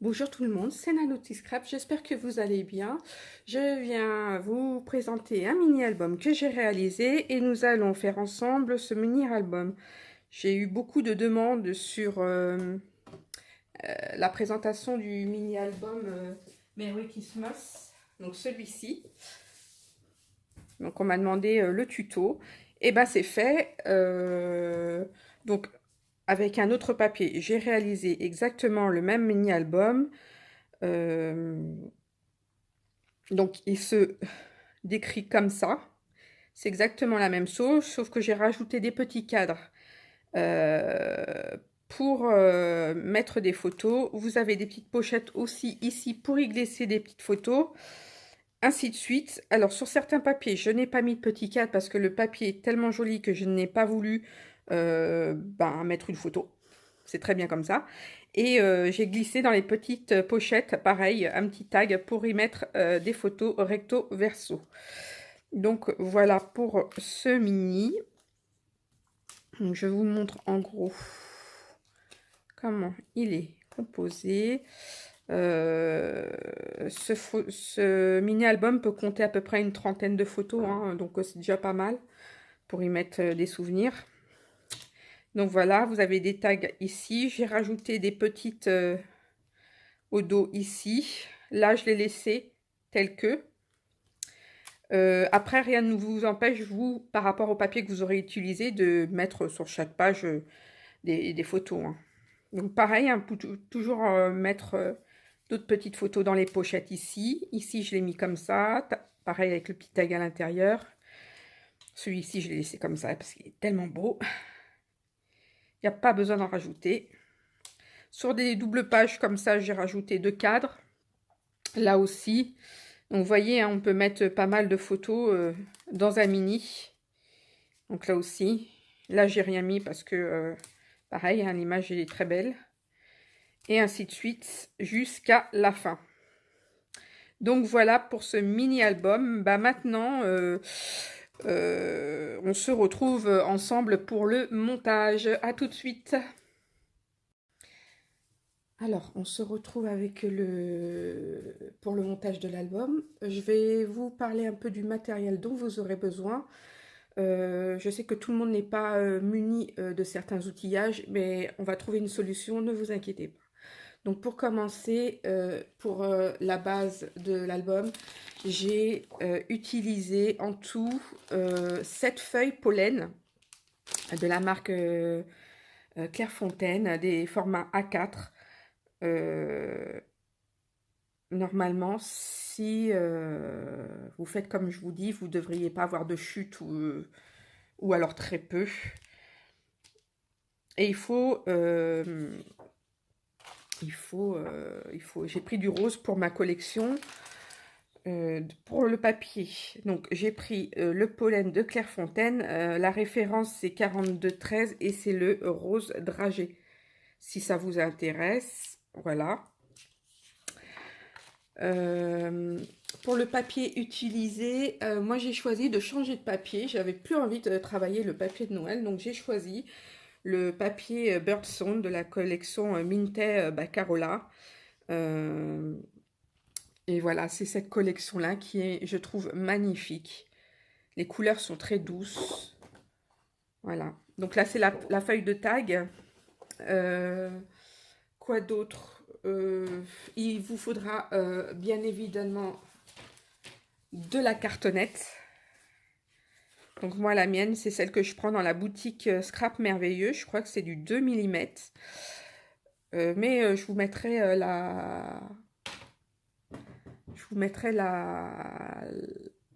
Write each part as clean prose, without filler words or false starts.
Bonjour tout le monde, c'est Nanoty Scrap, j'espère que vous allez bien. Je viens vous présenter un mini-album que j'ai réalisé et nous allons faire ensemble ce mini-album. J'ai eu beaucoup de demandes sur la présentation du mini-album Merry Christmas, donc celui-ci. Donc on m'a demandé le tuto, et ben c'est fait. Donc avec un autre papier, j'ai réalisé exactement le même mini-album. Donc il se décrit comme ça. C'est exactement la même chose, sauf que j'ai rajouté des petits cadres pour mettre des photos. Vous avez des petites pochettes aussi ici pour y glisser des petites photos, ainsi de suite. Alors sur certains papiers, je n'ai pas mis de petits cadres parce que le papier est tellement joli que je n'ai pas voulu mettre une photo. C'est très bien comme ça. Et j'ai glissé dans les petites pochettes, pareil, un petit tag pour y mettre des photos recto verso. Donc voilà pour ce mini. Je vous montre en gros comment il est composé. Ce mini-album peut compter à peu près une trentaine de photos, hein, donc c'est déjà pas mal pour y mettre des souvenirs. Donc voilà, vous avez des tags ici. J'ai rajouté des petites au dos ici. Là, je l'ai laissé tel que. Après, rien ne vous empêche, vous, par rapport au papier que vous aurez utilisé, de mettre sur chaque page des photos. Hein. Donc pareil, hein, pour toujours mettre d'autres petites photos dans les pochettes ici. Ici, je l'ai mis comme ça. Pareil avec le petit tag à l'intérieur. Celui-ci, je l'ai laissé comme ça parce qu'il est tellement beau. Il n'y a pas besoin d'en rajouter. Sur des doubles pages comme ça, j'ai rajouté 2 cadres. Là aussi. Donc vous voyez, hein, on peut mettre pas mal de photos dans un mini. Donc là aussi. Là, j'ai rien mis parce que, pareil, hein, l'image est très belle. Et ainsi de suite jusqu'à la fin. Donc voilà pour ce mini-album. Bah maintenant, on se retrouve ensemble pour le montage. À tout de suite. Alors, on se retrouve avec pour le montage de l'album. Je vais vous parler un peu du matériel dont vous aurez besoin. Je sais que tout le monde n'est pas muni de certains outillages, mais on va trouver une solution, ne vous inquiétez pas. Donc pour commencer, pour la base de l'album, j'ai utilisé en tout 7 feuilles pollen de la marque Clairefontaine, des formats A4. Normalement, si vous faites comme je vous dis, vous ne devriez pas avoir de chute ou alors très peu. Et j'ai pris du rose pour ma collection. Pour le papier, donc j'ai pris le pollen de Clairefontaine. La référence c'est 4213 et c'est le rose dragé. Si ça vous intéresse, voilà. Pour le papier utilisé, moi j'ai choisi de changer de papier. J'avais plus envie de travailler le papier de Noël, donc j'ai choisi le papier Birdsong de la collection Mintay Baccarola. Et voilà, c'est cette collection-là qui est, je trouve, magnifique. Les couleurs sont très douces. Voilà. Donc là, c'est la feuille de tag. Quoi d'autre? Il vous faudra bien évidemment de la cartonnette. Donc moi, la mienne, c'est celle que je prends dans la boutique Scrap Merveilleux. Je crois que c'est du 2 mm. Mais je vous mettrai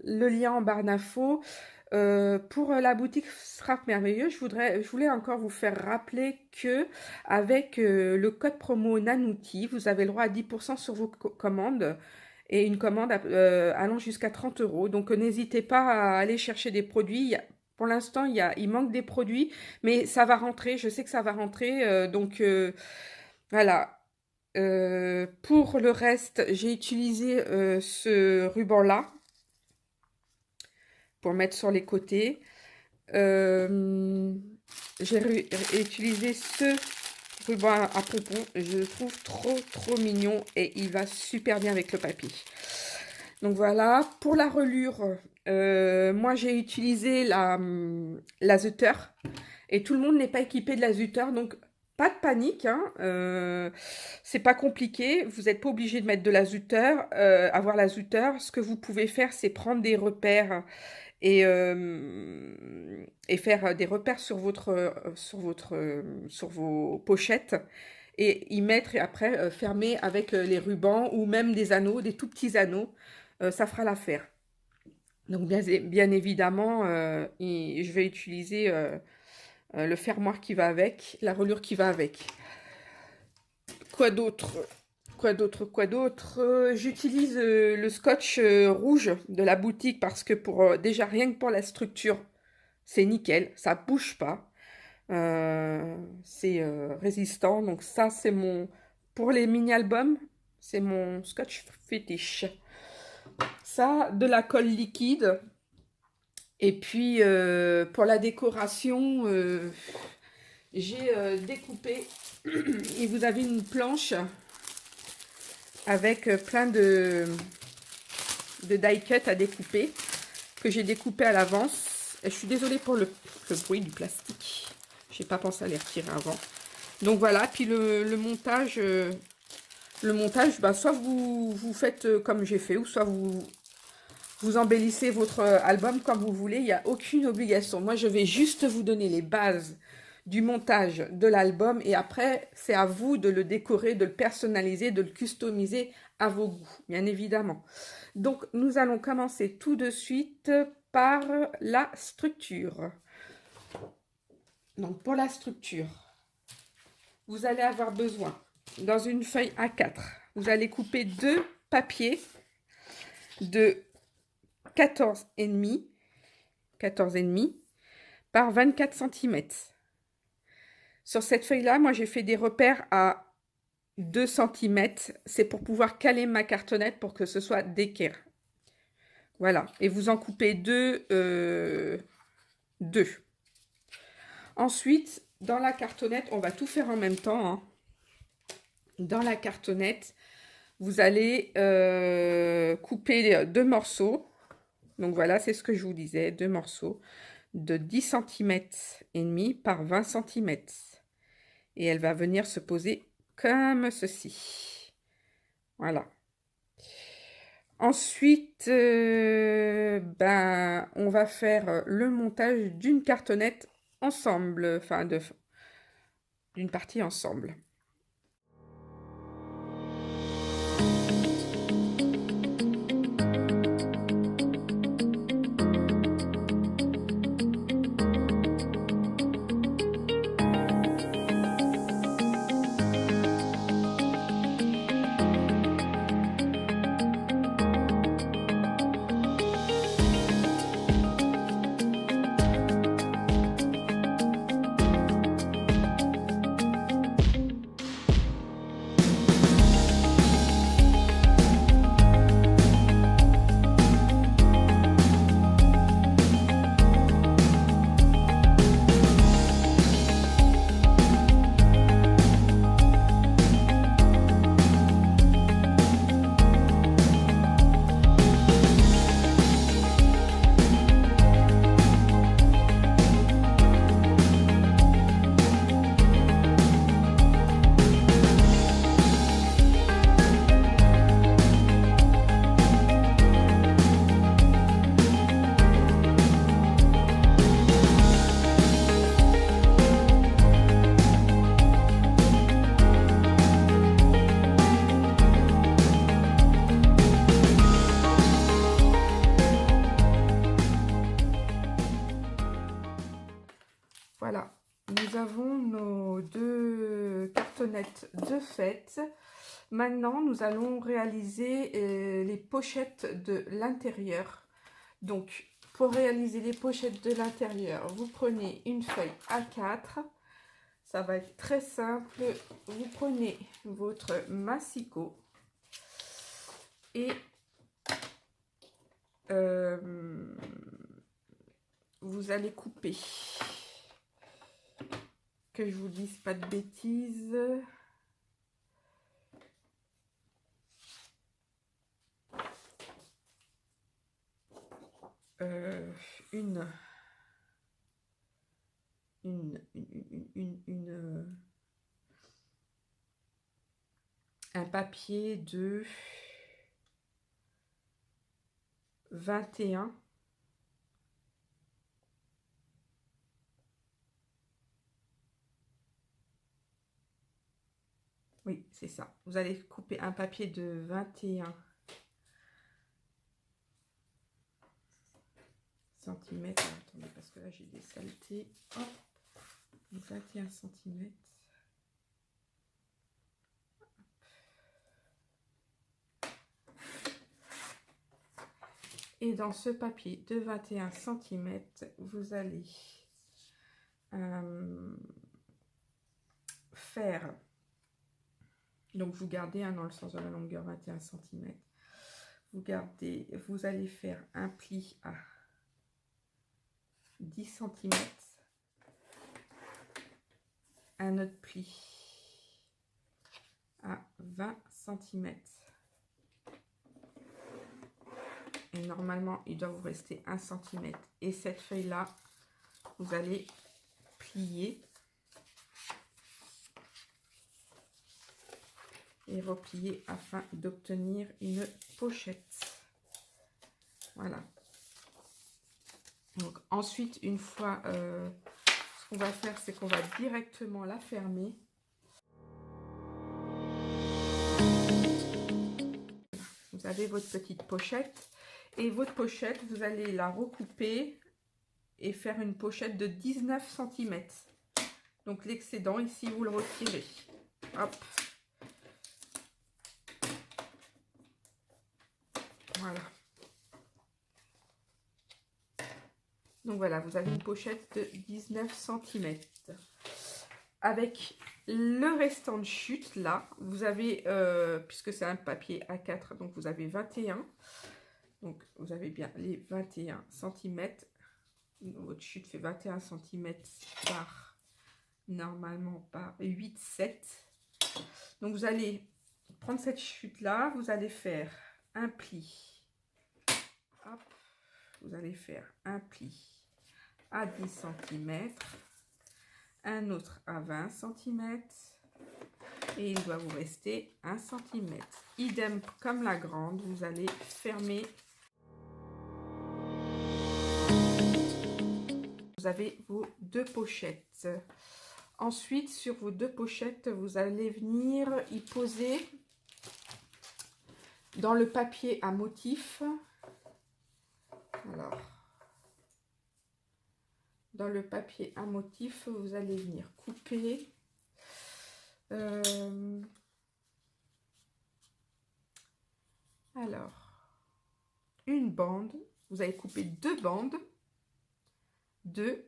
le lien en barre d'infos. Pour la boutique Scrap Merveilleux, je voulais encore vous faire rappeler que avec le code promo Nanouty, vous avez le droit à 10% sur vos commandes et une commande allant jusqu'à 30 €. Donc n'hésitez pas à aller chercher des produits. Pour l'instant, il manque des produits, mais ça va rentrer. Je sais que ça va rentrer. Donc voilà. Pour le reste, j'ai utilisé ce ruban-là pour mettre sur les côtés. J'ai utilisé ce ruban à pompons. Je le trouve trop mignon et il va super bien avec le papier. Donc voilà, pour la relure, moi j'ai utilisé la Zutter et tout le monde n'est pas équipé de la Zutter, donc pas de panique, hein, c'est pas compliqué, vous n'êtes pas obligé de mettre de la Zutter, avoir la Zutter. Ce que vous pouvez faire, c'est prendre des repères et faire des repères sur vos pochettes et y mettre et après fermer avec les rubans ou même des anneaux, des tout petits anneaux, ça fera l'affaire. Donc bien évidemment, je vais utiliser le fermoir qui va avec, la reliure qui va avec. Quoi d'autre? J'utilise le scotch rouge de la boutique parce que déjà rien que pour la structure, c'est nickel, ça bouge pas. C'est résistant, donc ça c'est pour les mini-albums, c'est mon scotch fétiche. Ça, de la colle liquide. Et puis pour la décoration, j'ai découpé, et vous avez une planche avec plein de die cut à découper, que j'ai découpé à l'avance. Et je suis désolée pour le bruit du plastique. J'ai pas pensé à les retirer avant. Donc voilà, puis le montage, bah, soit vous faites comme j'ai fait, ou soit vous embellissez votre album comme vous voulez. Il n'y a aucune obligation. Moi, je vais juste vous donner les bases du montage de l'album et après, c'est à vous de le décorer, de le personnaliser, de le customiser à vos goûts, bien évidemment. Donc, nous allons commencer tout de suite par la structure. Donc, pour la structure, vous allez avoir besoin, dans une feuille A4, vous allez couper 2 papiers de 14,5 par 24 cm. Sur cette feuille-là, moi j'ai fait des repères à 2 cm. C'est pour pouvoir caler ma cartonnette pour que ce soit d'équerre. Voilà. Et vous en coupez 2. Ensuite, dans la cartonnette, on va tout faire en même temps, hein. Dans la cartonnette, vous allez couper 2 morceaux. Donc voilà, c'est ce que je vous disais, 2 morceaux de 10 cm et demi par 20 cm. Et elle va venir se poser comme ceci. Voilà. Ensuite, on va faire le montage d'une cartonnette ensemble, enfin d'une partie ensemble. Voilà, nous avons nos 2 cartonnettes de fête. Maintenant, nous allons réaliser les pochettes de l'intérieur. Donc, pour réaliser les pochettes de l'intérieur, vous prenez une feuille A4. Ça va être très simple. Vous prenez votre massicot et vous allez couper que je vous dise pas de bêtises. Un papier de 21. Oui, c'est ça. Vous allez couper un papier de 21 centimètres. Attendez, parce que là, j'ai des saletés. Hop. 21 centimètres. Et dans ce papier de 21 centimètres, vous allez faire, donc vous gardez dans le sens de la longueur 21 centimètres. Vous allez faire un pli à 10 centimètres, un autre pli à 20 centimètres. Et normalement, il doit vous rester 1 cm. Et cette feuille-là, vous allez plier et replier afin d'obtenir une pochette. Voilà. Donc ensuite, une fois, ce qu'on va faire, c'est qu'on va directement la fermer. Vous avez votre petite pochette. Et votre pochette, vous allez la recouper et faire une pochette de 19 cm. Donc l'excédent, ici, vous le retirez. Hop. Voilà. Donc voilà, vous avez une pochette de 19 cm. Avec le restant de chute, là, vous avez, puisque c'est un papier A4, donc vous avez 21. Donc vous avez bien les 21 cm. Votre chute fait 21 cm par, normalement, par 8, 7. Donc vous allez prendre cette chute-là, vous allez faire un pli. Hop, vous allez faire un pli à 10 cm, un autre à 20 cm et il doit vous rester 1 cm. Idem comme la grande, vous allez fermer. Vous avez vos deux pochettes. Ensuite, sur vos deux pochettes, vous allez venir y poser dans le papier à motif. Alors, dans le papier à motif, vous allez venir couper alors une bande. Vous allez couper deux bandes de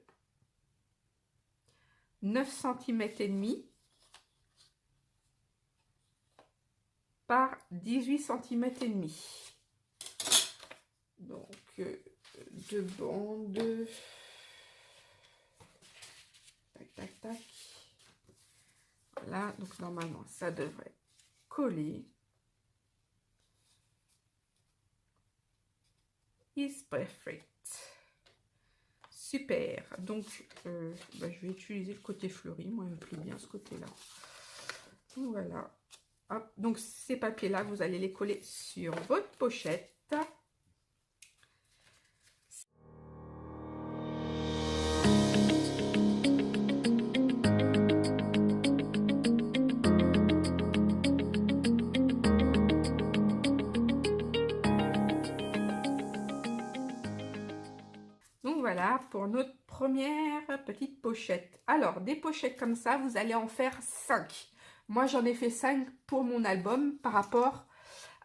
9 cm et demi par 18 cm et demi. Donc deux bandes. Tac, tac, tac. Voilà, donc normalement, ça devrait coller. Is perfect. Super. Donc, je vais utiliser le côté fleuri. Moi, il me plaît bien ce côté-là. Voilà. Hop. Donc, ces papiers-là, vous allez les coller sur votre pochette. Voilà pour notre première petite pochette. Alors, des pochettes comme ça, vous allez en faire 5. Moi, j'en ai fait 5 pour mon album par rapport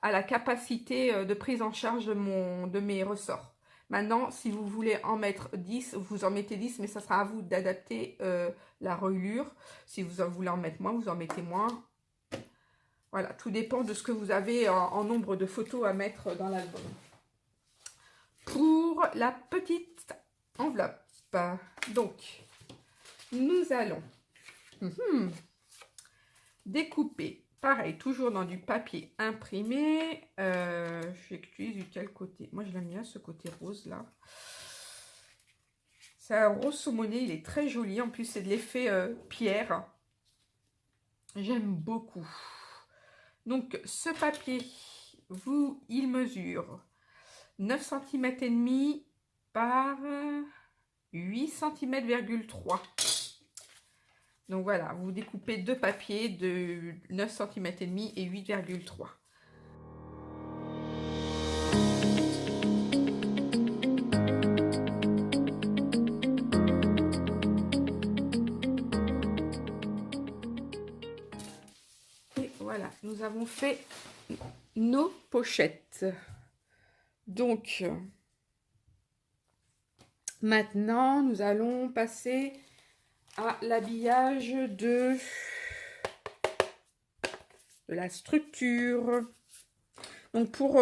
à la capacité de prise en charge de mes ressorts. Maintenant, si vous voulez en mettre 10, vous en mettez 10, mais ça sera à vous d'adapter la reliure. Si vous en voulez en mettre moins, vous en mettez moins. Voilà, tout dépend de ce que vous avez en nombre de photos à mettre dans l'album. Pour la petite enveloppe, donc nous allons Découper. Pareil, toujours dans du papier imprimé. J'utilise du quel côté? Moi, je l'aime bien, ce côté rose, là. C'est un rose saumoné, il est très joli. En plus, c'est de l'effet pierre. J'aime beaucoup. Donc, ce papier, il mesure 9 cm et demi par 8 cm,3 cm. Donc voilà, vous découpez deux papiers de 9 cm et demi et 8,3 cm. Et voilà, nous avons fait nos pochettes. Donc, maintenant, nous allons passer à l'habillage de la structure. Donc, pour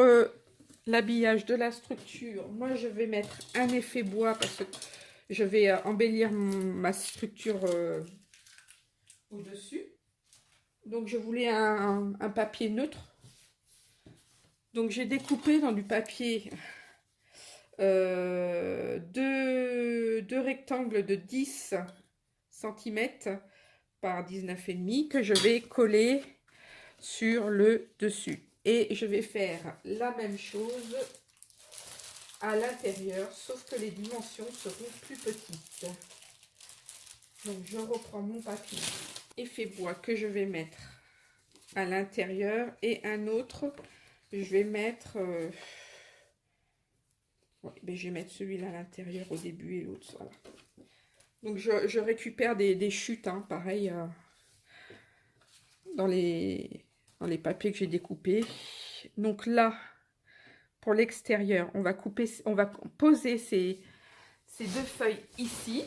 l'habillage de la structure, moi, je vais mettre un effet bois parce que je vais embellir ma structure au-dessus. Donc, je voulais un papier neutre. Donc, j'ai découpé dans du papier deux rectangles de 10 cm par 19,5 que je vais coller sur le dessus. Et je vais faire la même chose à l'intérieur, sauf que les dimensions seront plus petites. Donc, je reprends mon papier effet bois que je vais mettre à l'intérieur et un autre, je vais mettre... je vais mettre celui-là à l'intérieur au début et l'autre, voilà. Donc, je récupère des chutes, hein, pareil, dans les papiers que j'ai découpés. Donc là, pour l'extérieur, on va poser ces deux feuilles ici.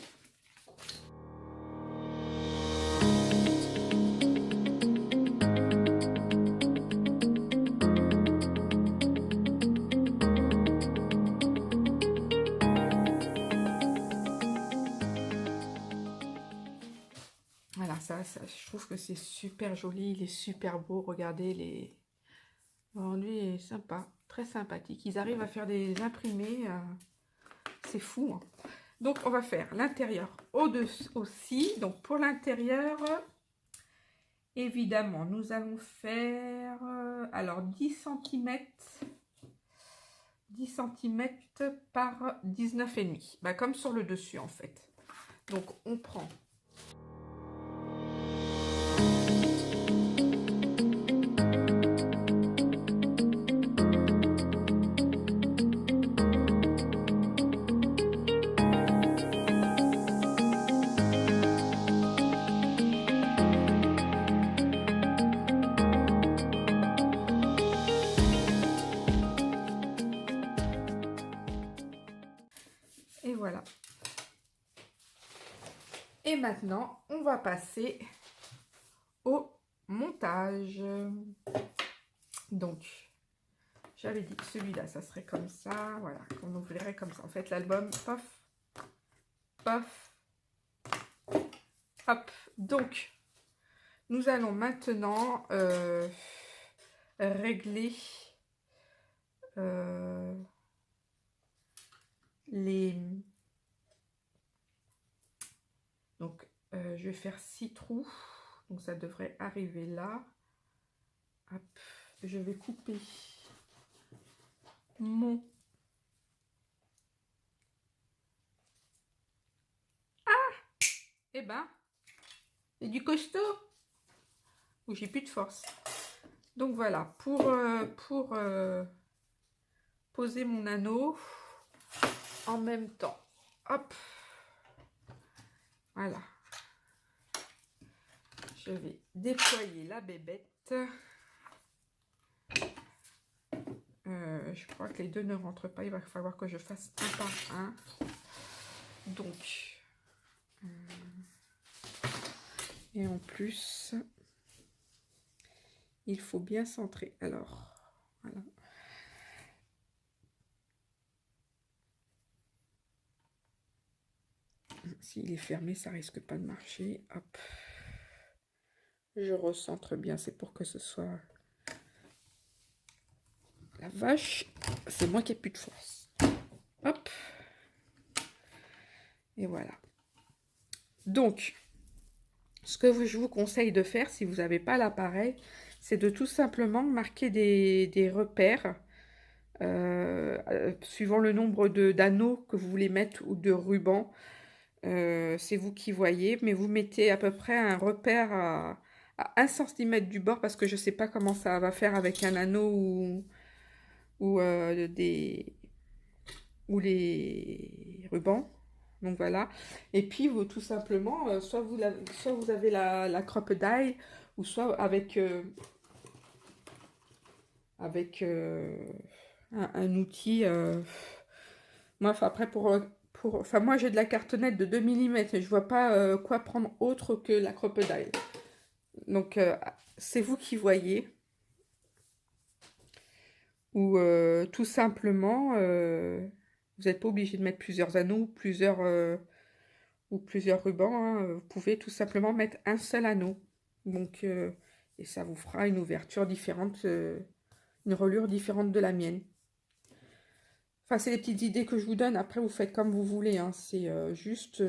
Voilà, ça, je trouve que c'est super joli, il est super beau. Regardez, lui, il est sympa, très sympathique. Ils arrivent à faire des imprimés, c'est fou, hein. Donc, on va faire l'intérieur au-dessus aussi. Donc, pour l'intérieur, évidemment, nous allons faire alors 10 cm par 19,5. Bah, comme sur le dessus, en fait. Donc, on prend... Et voilà. Et maintenant, on va passer au montage. Donc, j'avais dit que celui-là, ça serait comme ça. Voilà, qu'on ouvrirait comme ça. En fait, l'album, pof, pof, hop. Donc, nous allons maintenant régler les... Donc, je vais faire 6 trous. Donc, ça devrait arriver là. Hop. Je vais couper mon... Ah! Eh ben, c'est du costaud. Ou j'ai plus de force. Donc, voilà. Pour poser mon anneau en même temps. Hop. Voilà. Je vais déployer la bébête. Je crois que les deux ne rentrent pas. Il va falloir que je fasse un par un. Donc, et en plus, il faut bien centrer. Alors, voilà. S'il est fermé, ça risque pas de marcher. Hop. Je recentre bien, c'est pour que ce soit... La vache, c'est moi qui ai plus de force. Hop. Et voilà. Donc, ce que je vous conseille de faire, si vous n'avez pas l'appareil, c'est de tout simplement marquer des repères suivant le nombre d'anneaux que vous voulez mettre ou de rubans. C'est vous qui voyez, mais vous mettez à peu près un repère à 1 cm du bord parce que je ne sais pas comment ça va faire avec un anneau ou les rubans. Donc voilà. Et puis vous tout simplement, soit vous avez la crocodile, ou soit avec un outil. Moi, enfin, après enfin moi j'ai de la cartonnette de 2 mm et je vois pas quoi prendre autre que la crocodile. Donc c'est vous qui voyez. Ou tout simplement, vous n'êtes pas obligé de mettre plusieurs anneaux ou plusieurs rubans, hein. Vous pouvez tout simplement mettre un seul anneau. Donc, et ça vous fera une ouverture différente, une reliure différente de la mienne. Enfin, c'est les petites idées que je vous donne. Après, vous faites comme vous voulez, hein. C'est juste...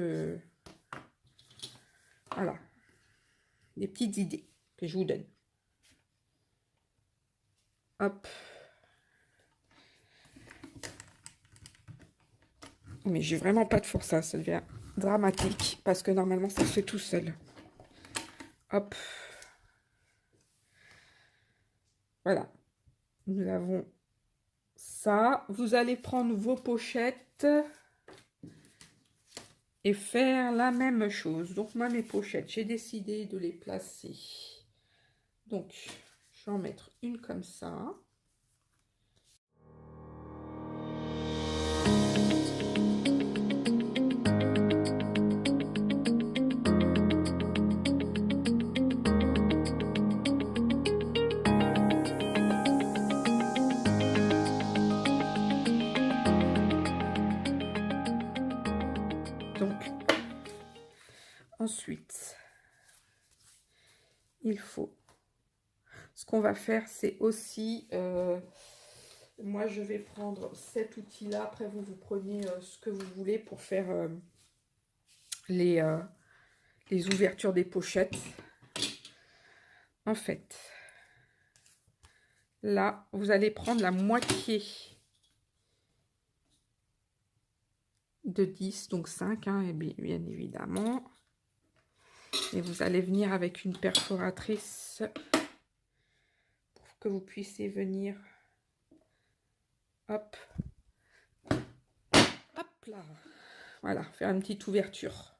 voilà. Des petites idées que je vous donne. Hop. Mais j'ai vraiment pas de force, ça devient dramatique. Parce que normalement, ça se fait tout seul. Hop. Voilà. Nous avons ça. Vous allez prendre vos pochettes et faire la même chose. Donc moi, mes pochettes, j'ai décidé de les placer. Donc, je vais en mettre une comme ça. Donc, ensuite, il faut... Ce qu'on va faire, c'est aussi... moi, je vais prendre cet outil-là. Après, vous prenez ce que vous voulez pour faire les ouvertures des pochettes. En fait, là, vous allez prendre la moitié de 10, donc 5, hein, et bien évidemment. Et vous allez venir avec une perforatrice pour que vous puissiez venir, hop, hop là, voilà, faire une petite ouverture.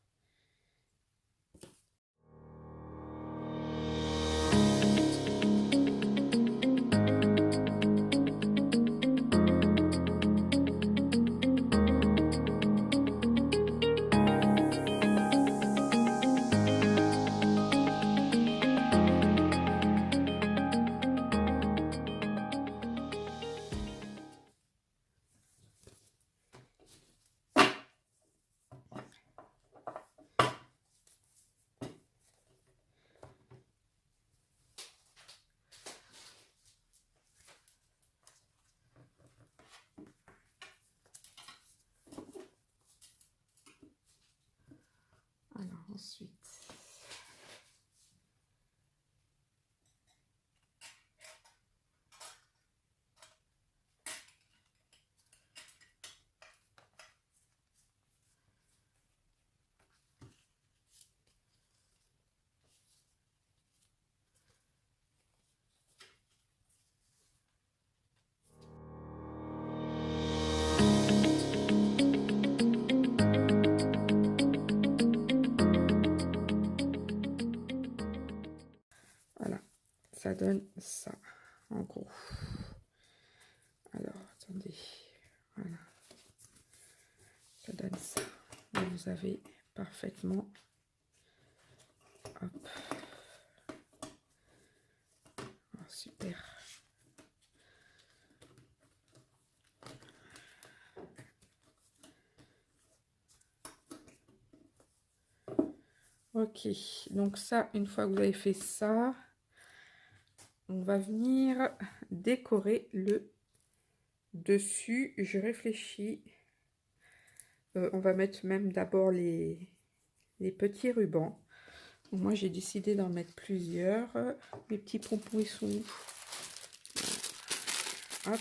Alors ensuite, voilà, ça donne ça, en gros. Alors, attendez, voilà, ça donne ça. Et vous avez parfaitement, hop, oh, super. Ok, donc ça, une fois que vous avez fait ça, on va venir décorer le dessus. Je réfléchis. On va mettre même d'abord les petits rubans. Moi, j'ai décidé d'en mettre plusieurs. Mes petits pompons, ils sont où? Hop.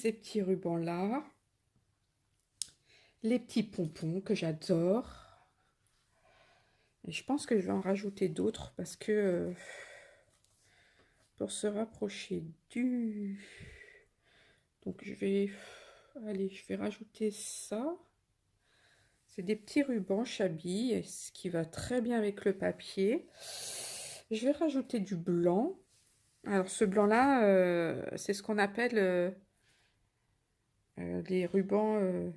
Ces petits rubans-là. Les petits pompons que j'adore. Et je pense que je vais en rajouter d'autres parce que pour se rapprocher du... Donc je vais... Allez, je vais rajouter ça. C'est des petits rubans Chabi, ce qui va très bien avec le papier. Je vais rajouter du blanc. Alors ce blanc-là, c'est ce qu'on appelle les rubans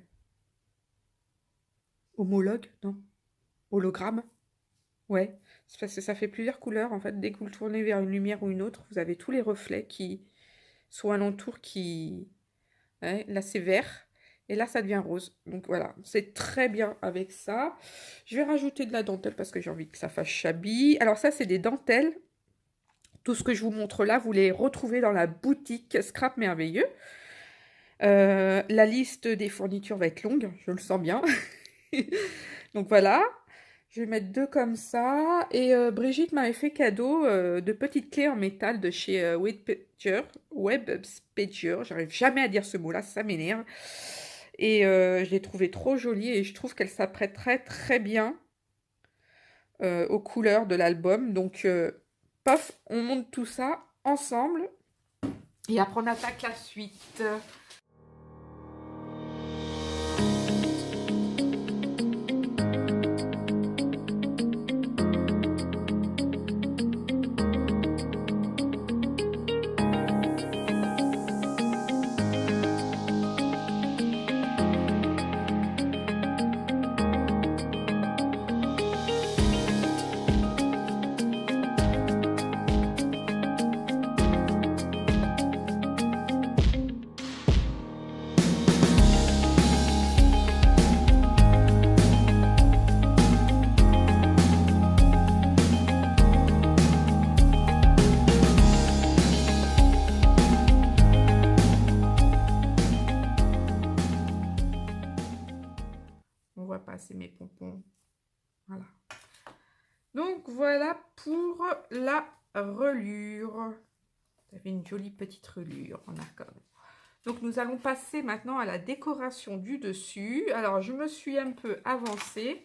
homologues, non? Hologrammes. Ouais, c'est parce que ça fait plusieurs couleurs. En fait, dès que vous le tournez vers une lumière ou une autre, vous avez tous les reflets qui sont alentour qui... Ouais, là, c'est vert. Et là, ça devient rose. Donc voilà, c'est très bien avec ça. Je vais rajouter de la dentelle parce que j'ai envie que ça fasse Chabi. Alors ça, c'est des dentelles. Tout ce que je vous montre là, vous les retrouvez dans la boutique Scrap Merveilleux. La liste des fournitures va être longue, je le sens bien. Donc voilà. Je vais mettre 2 comme ça. Et Brigitte m'avait fait cadeau de petites clés en métal de chez Webpager. J'arrive jamais à dire ce mot-là, ça m'énerve. Et je l'ai trouvée trop jolie et je trouve qu'elle s'apprêterait très bien aux couleurs de l'album. Donc, paf, on monte tout ça ensemble. Et après, on attaque la suite. On voit passer mes pompons. Voilà. Donc voilà pour la relure. Ça fait une jolie petite relure en arcane. Donc nous allons passer maintenant à la décoration du dessus. Alors je me suis un peu avancée.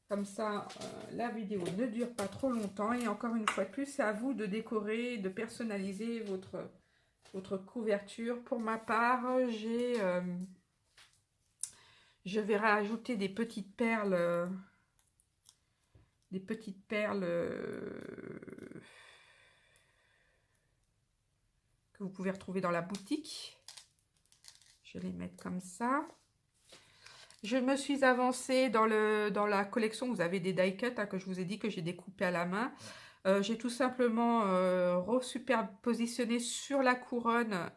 Comme ça, la vidéo ne dure pas trop longtemps. Et encore une fois de plus, c'est à vous de décorer, de personnaliser votre couverture. Pour ma part, je vais rajouter des petites perles. Que vous pouvez retrouver dans la boutique. Je vais les mettre comme ça. Je me suis avancée dans la collection. Vous avez des die cuts que je vous ai dit que j'ai découpé à la main. J'ai tout simplement resuperpositionné sur la couronne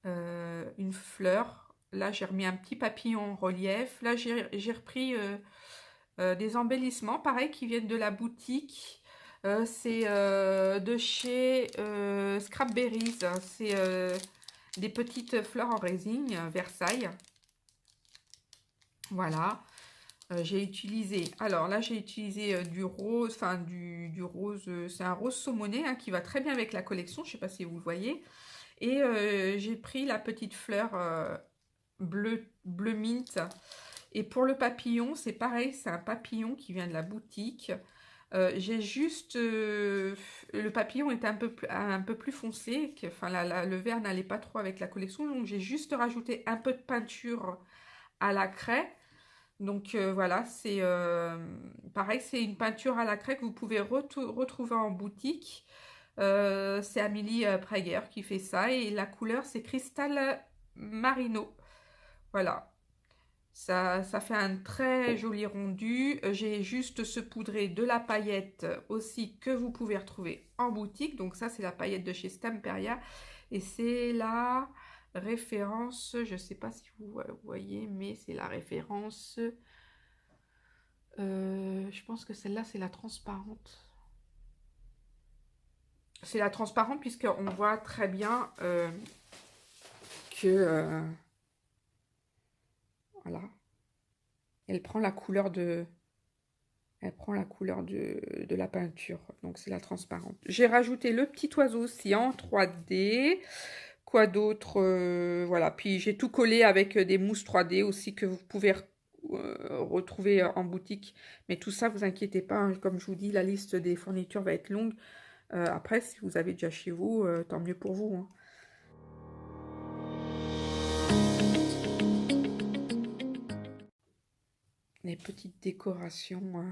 une fleur. Là, j'ai remis un petit papillon en relief. Là, j'ai repris des embellissements, pareil, qui viennent de la boutique. C'est de chez Scrapberries. C'est des petites fleurs en résine, Versailles. Voilà. J'ai utilisé, alors là j'ai utilisé du rose, enfin du rose, c'est un rose saumoné qui va très bien avec la collection, je ne sais pas si vous le voyez. Et j'ai pris la petite fleur bleu mint. Et pour le papillon, c'est pareil, c'est un papillon qui vient de la boutique. J'ai juste, le papillon était un peu plus foncé, enfin le vert n'allait pas trop avec la collection, donc j'ai juste rajouté un peu de peinture à la craie. Donc voilà, c'est pareil, c'est une peinture à la craie que vous pouvez retrouver en boutique. C'est Amélie Prager qui fait ça et la couleur c'est Cristal Marino. Voilà. Ça fait un très joli rendu. J'ai juste saupoudré de la paillette aussi que vous pouvez retrouver en boutique. Donc ça, c'est la paillette de chez Stamperia. Et c'est la référence, je ne sais pas si vous voyez, mais c'est la référence. Je pense que celle-là, c'est la transparente. C'est la transparente puisqu'on voit très bien que... voilà. Elle prend la couleur de... Elle prend la couleur de la peinture. Donc, c'est la transparente. J'ai rajouté le petit oiseau aussi en 3D. Quoi d'autre? Voilà. Puis, j'ai tout collé avec des mousses 3D aussi que vous pouvez retrouver en boutique. Mais tout ça, vous inquiétez pas. Hein, comme je vous dis, la liste des fournitures va être longue. Après, si vous avez déjà chez vous, tant mieux pour vous. Hein. Les petites décorations.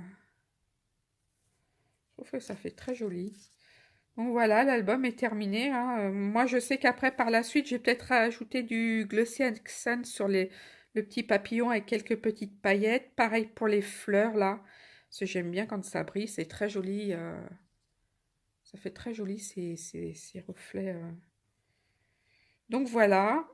Je trouve que ça fait très joli. Donc voilà, l'album est terminé. Hein. Moi, je sais qu'après, par la suite, j'ai peut-être rajouté du Glossy Accent sur le petit papillon avec quelques petites paillettes. Pareil pour les fleurs, là. Parce que j'aime bien quand ça brille. C'est très joli. Ça fait très joli ces reflets. Donc voilà.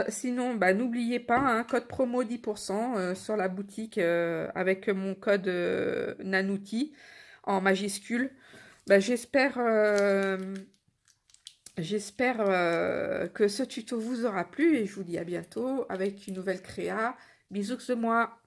Sinon, bah, n'oubliez pas, hein, code promo 10% sur la boutique avec mon code Nanouti en majuscule. Bah, j'espère que ce tuto vous aura plu et je vous dis à bientôt avec une nouvelle créa. Bisous de moi.